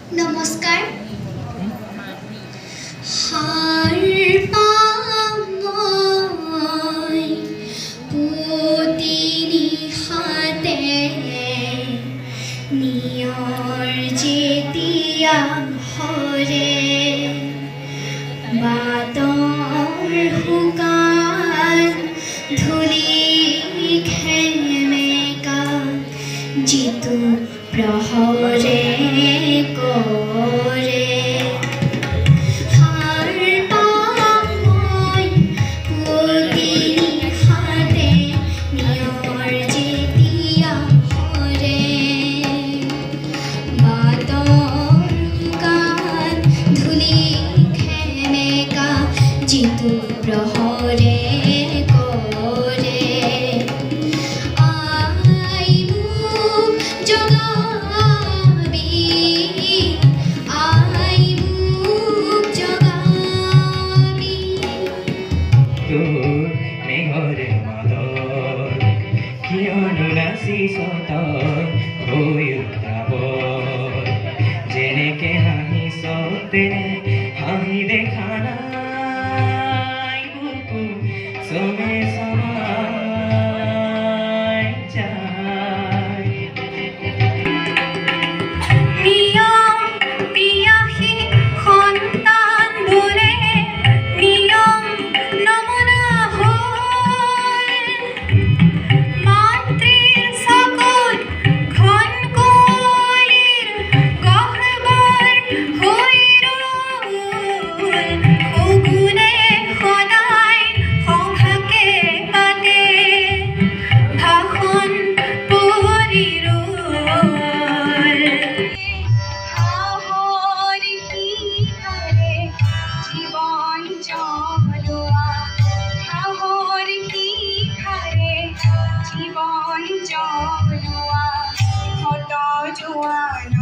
নমস্কাৰ হাৰ পাম মই পুতিনি হাতে নিয়ৰ যেতিয়া হৰে বাতৰ শুকান ধূলি খেমেকা যিটো প্ৰহৰে কৰে হাৰ পাম মই পুতিনি হাতে নিয়ৰ যেতিয়া হৰে বাতৰ শুকান ধূলি খেমেকা যিটো প্ৰহৰে কৰে আই মোক জগাবি আই মোক জগাবি তোৰ মেঘৰে মাদৰ কিয়নো নাচিছ তই হৈ উঠাবৰ যেনেকে হাঁহিছ তেনে হাঁহি দেখা নাই বুকু চমে চমাই যায় নিয়ম পিয়াসী সন্তানবোৰে নিয়ম নমনা হ'ল মাতৃৰ চকুত ঘন কুঁৱলীৰ গহ্বৰ হৈ ৰ'ল শগুনে সদায় সভাকে পাতে ভাষণ পৰি ৰ'ল হাঁহৰ শিখাৰে জীৱন জ্বলোৱা হাঁহৰ শিখাৰে জীৱন জ্বলোৱা হত জোৱান